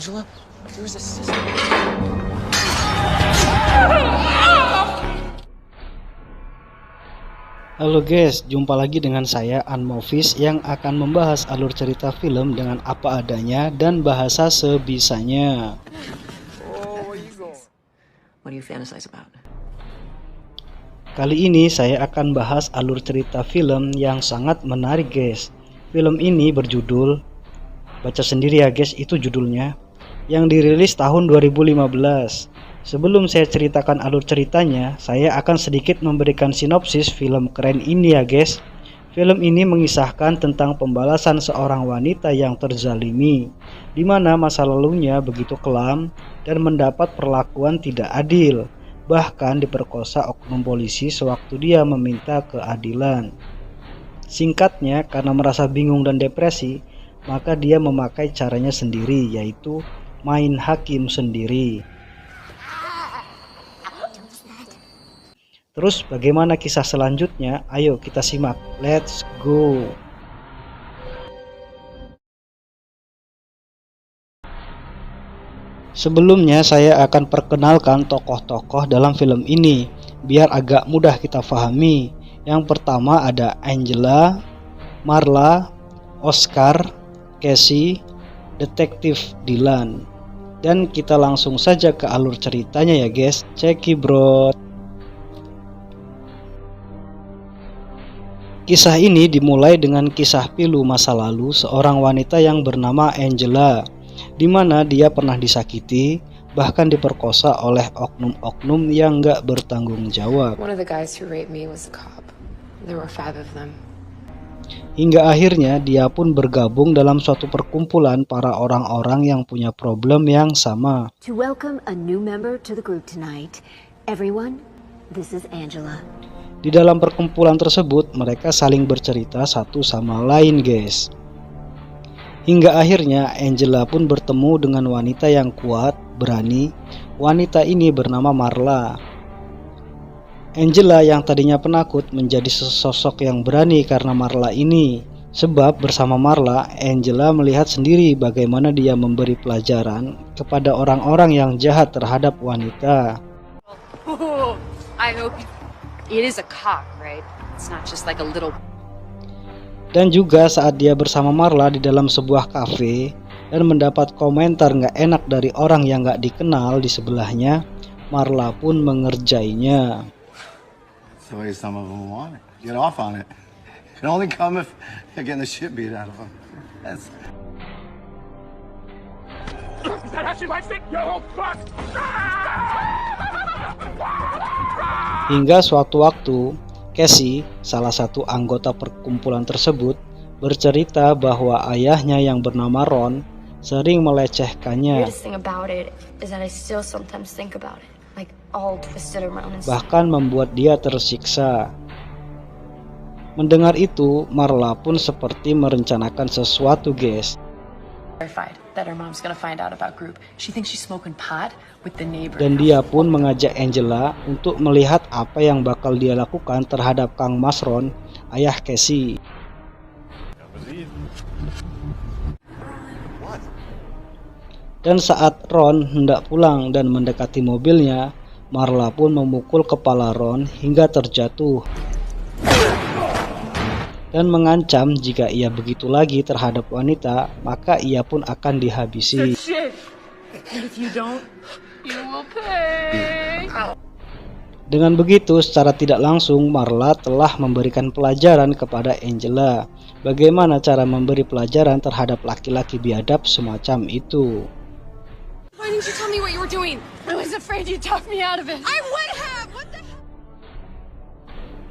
Angela, there was a sister. Halo guys, jumpa lagi dengan saya Unmovies yang akan membahas alur cerita film dengan apa adanya dan bahasa sebisanya. What do you fantasize about? Kali ini saya akan bahas alur cerita film yang sangat menarik guys. Film ini berjudul, baca sendiri ya guys itu judulnya, yang dirilis tahun 2015. Sebelum saya ceritakan alur ceritanya, saya akan sedikit memberikan sinopsis film keren ini ya guys. Film ini mengisahkan tentang pembalasan seorang wanita yang terzalimi, di mana masa lalunya begitu kelam dan mendapat perlakuan tidak adil, bahkan diperkosa oknum polisi sewaktu dia meminta keadilan. Singkatnya, karena merasa bingung dan depresi, maka dia memakai caranya sendiri, yaitu main hakim sendiri. Terus bagaimana kisah selanjutnya? Ayo kita simak, let's go. Sebelumnya saya akan perkenalkan tokoh-tokoh dalam film ini, biar agak mudah kita pahami. Yang pertama ada Angela, Marla, Oscar, Casey, Detektif Dylan. Dan kita langsung saja ke alur ceritanya ya guys, cekidot. Kisah ini dimulai dengan kisah pilu masa lalu seorang wanita yang bernama Angela, di mana dia pernah disakiti, bahkan diperkosa oleh oknum-oknum yang gak bertanggung jawab. One of the guys who raped me was a cop. There were 5 of them. Hingga akhirnya dia pun bergabung dalam suatu perkumpulan para orang-orang yang punya problem yang sama. To welcome a new member to the group tonight, everyone, this is Angela. Di dalam perkumpulan tersebut, mereka saling bercerita satu sama lain guys. Hingga akhirnya Angela pun bertemu dengan wanita yang kuat, berani. Wanita ini bernama Marla. Angela yang tadinya penakut menjadi sosok yang berani karena Marla ini. Sebab bersama Marla, Angela melihat sendiri bagaimana dia memberi pelajaran kepada orang-orang yang jahat terhadap wanita. I hope it is a cop, right? It's not just like a little. Dan juga saat dia bersama Marla di dalam sebuah kafe dan mendapat komentar nggak enak dari orang yang nggak dikenal di sebelahnya, Marla pun mengerjainya. That's the way some of them want it. Get off on it. It can only come if you're getting the shit beat out of them. That's... That actually might fit your whole fuck. Hingga suatu waktu, Casey, salah satu anggota perkumpulan tersebut, bercerita bahwa ayahnya yang bernama Ron sering melecehkannya, bahkan membuat dia tersiksa. Mendengar itu, Marla pun seperti merencanakan sesuatu guys. Dan dia pun mengajak Angela untuk melihat apa yang bakal dia lakukan terhadap Kang Mas Ron, ayah Casey. Dan saat Ron hendak pulang dan mendekati mobilnya, Marla pun memukul kepala Ron hingga terjatuh dan mengancam jika ia begitu lagi terhadap wanita, maka ia pun akan dihabisi. Dengan begitu, secara tidak langsung Marla telah memberikan pelajaran kepada Angela. Bagaimana cara memberi pelajaran terhadap laki-laki biadab semacam itu. Why didn't you tell me what you were doing? I was afraid you'd talk me out of it. I would have. What the?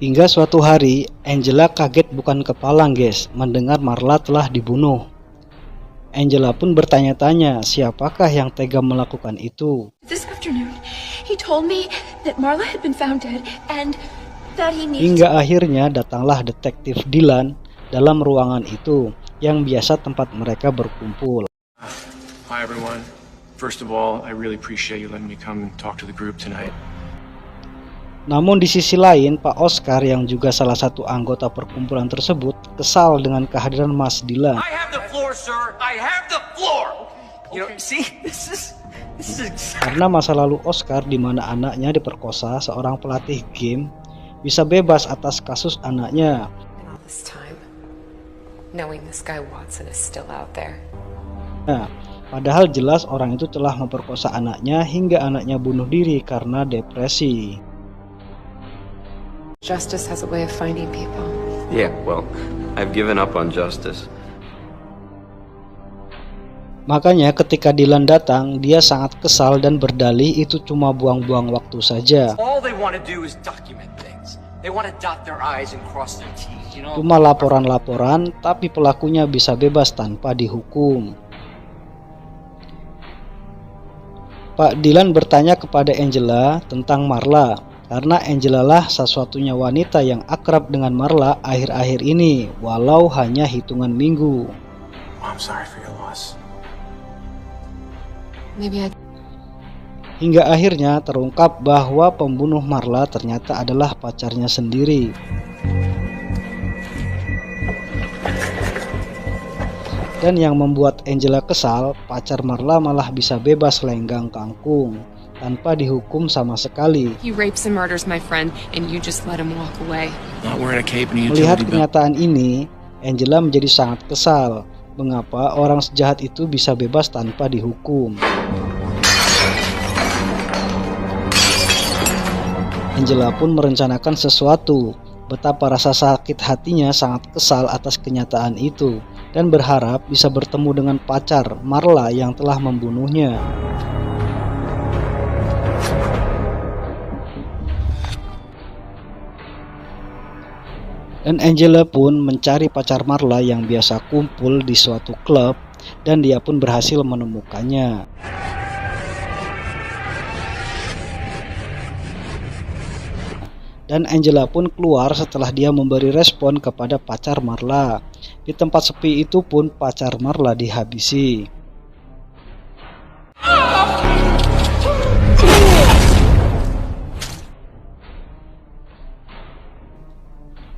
Hingga suatu hari, Angela kaget bukan kepalang guys, mendengar Marla telah dibunuh. Angela pun bertanya-tanya siapakah yang tega melakukan itu. This afternoon, he told me that Marla had been found dead and that he needs. Hingga akhirnya datanglah detektif Dylan dalam ruangan itu, yang biasa tempat mereka berkumpul. Hi everyone. First of all, I really appreciate you letting me come and talk to the group tonight. Namun di sisi lain, Pak Oscar yang juga salah satu anggota perkumpulan tersebut kesal dengan kehadiran Mas Dylan. I have the floor, sir. I have the floor. You know, see, this is Karena masa lalu Oscar di mana anaknya diperkosa seorang pelatih game bisa bebas atas kasus anaknya. And all this time, knowing this guy Watson is still out there. Nah, padahal jelas orang itu telah memperkosa anaknya hingga anaknya bunuh diri karena depresi. Justice has a way of finding people. Yeah, well, I've given up on justice. Makanya ketika Dylan datang, dia sangat kesal dan berdalih itu cuma buang-buang waktu saja. all they want to do is document things. They want to dot their I's and cross their T's, you know? Cuma laporan-laporan, tapi pelakunya bisa bebas tanpa dihukum. Pak Dylan bertanya kepada Angela tentang Marla, karena Angela lah satu-satunya wanita yang akrab dengan Marla akhir-akhir ini, walau hanya hitungan minggu. I'm sorry for your loss. Maybe I... Hingga akhirnya terungkap bahwa pembunuh Marla ternyata adalah pacarnya sendiri. Dan yang membuat Angela kesal, pacar Marla malah bisa bebas lenggang kangkung tanpa dihukum sama sekali. He rapes and murders my friend, and you just let him walk away. Not wearing a cape and a Melihat utility belt. kenyataan ini, Angela menjadi sangat kesal. Mengapa orang sejahat itu bisa bebas tanpa dihukum? Angela pun merencanakan sesuatu. Betapa rasa sakit hatinya sangat kesal atas kenyataan itu dan berharap bisa bertemu dengan pacar Marla yang telah membunuhnya. Dan Angela pun mencari pacar Marla yang biasa kumpul di suatu klub dan dia pun berhasil menemukannya. Dan Angela pun keluar setelah dia memberi respon kepada pacar Marla. Di tempat sepi itu pun pacar Marla dihabisi.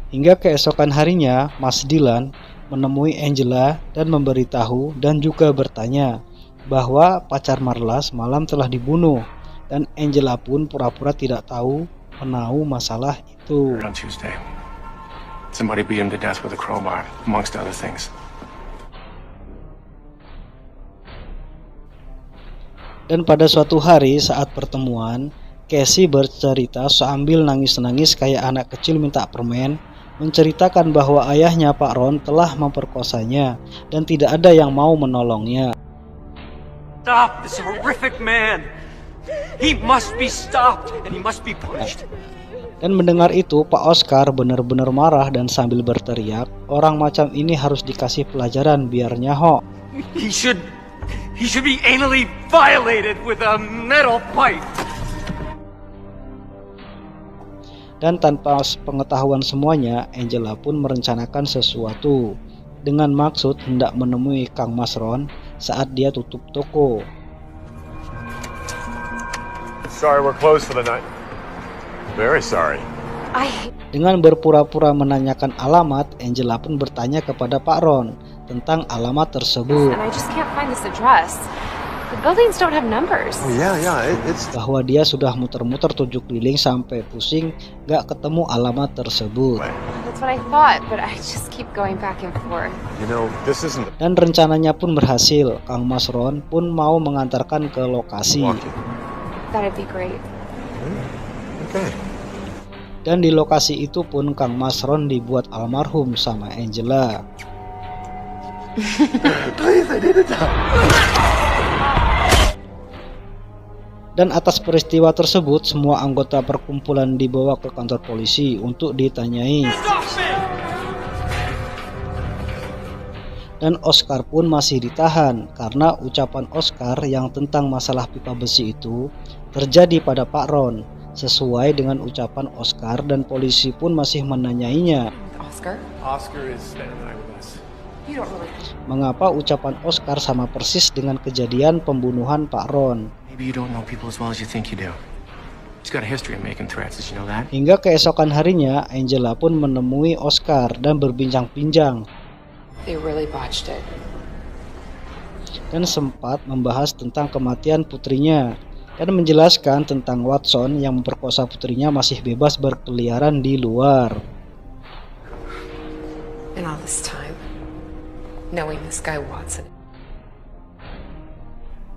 Hingga keesokan harinya, Mas Dylan menemui Angela dan memberitahu dan juga bertanya bahwa pacar Marla semalam telah dibunuh. Dan Angela pun pura-pura tidak tahu menahu masalah itu. On Tuesday, somebody beat him to death with a crowbar, amongst other things. Dan pada suatu hari saat pertemuan, Casey bercerita sambil nangis-nangis kayak anak kecil minta permen, menceritakan bahwa ayahnya Pak Ron telah memperkosanya dan tidak ada yang mau menolongnya. Stop this horrific man! He must be stopped and he must be punished. Dan mendengar itu, Pak Oscar benar-benar marah dan sambil berteriak, orang macam ini harus dikasih pelajaran biar nyaho. He should be anally violated with a metal pipe. Dan tanpa pengetahuan semuanya, Angela pun merencanakan sesuatu dengan maksud hendak menemui Kang Mas Ron saat dia tutup toko. Sorry, we're closed for the night. Very sorry. Dengan berpura-pura menanyakan alamat, Angela pun bertanya kepada Pak Ron tentang alamat tersebut. And I just can't find this address. The buildings don't have numbers. Oh yeah, it's Bahwa dia sudah muter-muter 7 keliling sampai pusing gak ketemu alamat tersebut. That's what I thought, but I just keep going back and forth. you know, this isn't Dan rencananya pun berhasil. Kang Mas Ron pun mau mengantarkan ke lokasi. walking. That'd be great. Okay. Dan di lokasi itu pun Kang Mas Ron dibuat almarhum sama Angela. Dan atas peristiwa tersebut, semua anggota perkumpulan dibawa ke kantor polisi untuk ditanyai. Dan Oscar pun masih ditahan karena ucapan Oscar yang tentang masalah pipa besi itu terjadi pada Pak Ron, sesuai dengan ucapan Oscar, dan polisi pun masih menanyainya. Oscar is staying the night with us. You don't really... Mengapa ucapan Oscar sama persis dengan kejadian pembunuhan Pak Ron? Maybe you don't know people as well as you think you do. He's got a history of making threats, did you know that? Hingga keesokan harinya, Angela pun menemui Oscar dan berbincang-bincang. They really botched it. dan sempat membahas tentang kematian putrinya dan menjelaskan tentang Watson yang memperkosa putrinya masih bebas berkeliaran di luar. And all this time, knowing this guy Watson.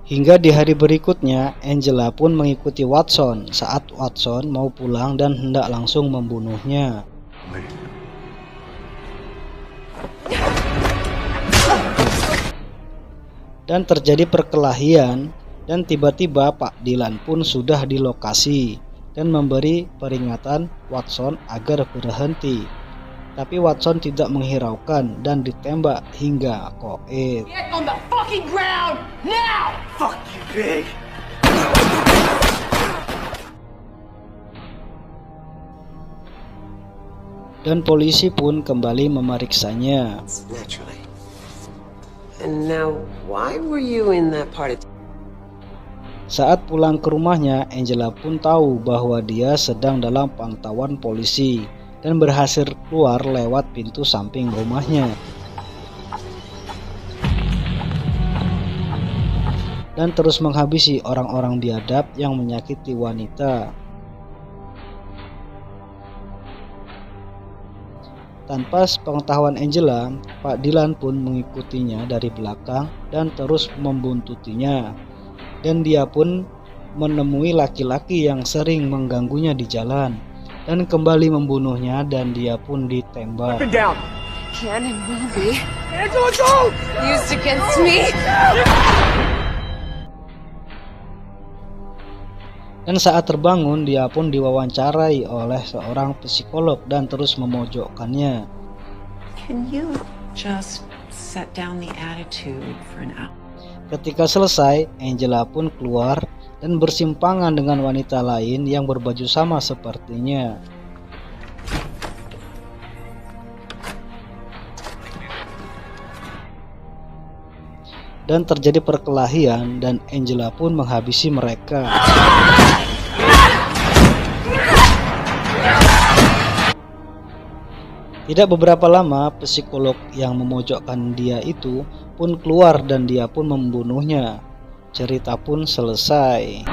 Hingga di hari berikutnya, Angela pun mengikuti Watson saat Watson mau pulang dan hendak langsung membunuhnya. Dan terjadi perkelahian, dan tiba-tiba Pak Dylan pun sudah di lokasi dan memberi peringatan Watson agar berhenti. Tapi Watson tidak menghiraukan dan ditembak hingga koit. Get on the fucking ground now! Fuck you, Big! Dan polisi pun kembali memeriksanya. Naturally. And now, why were you in that part of... Saat pulang ke rumahnya, Angela pun tahu bahwa dia sedang dalam pantauan polisi dan berhasil keluar lewat pintu samping rumahnya. Dan terus menghabisi orang-orang biadab yang menyakiti wanita. Tanpa sepengetahuan Angela, Pak Dylan pun mengikutinya dari belakang dan terus membuntutinya. Dan dia pun menemui laki-laki yang sering mengganggunya di jalan dan kembali membunuhnya dan dia pun ditembak. Ken and Willie Angela, go! used against me. Dan saat terbangun, dia pun diwawancarai oleh seorang psikolog dan terus memojokkannya. Can you just set down the attitude for an hour? Ketika selesai, Angela pun keluar dan bersimpangan dengan wanita lain yang berbaju sama sepertinya. Dan terjadi perkelahian dan Angela pun menghabisi mereka. Tidak beberapa lama, psikolog yang memojokkan dia itu pun keluar dan dia pun membunuhnya. Cerita pun selesai.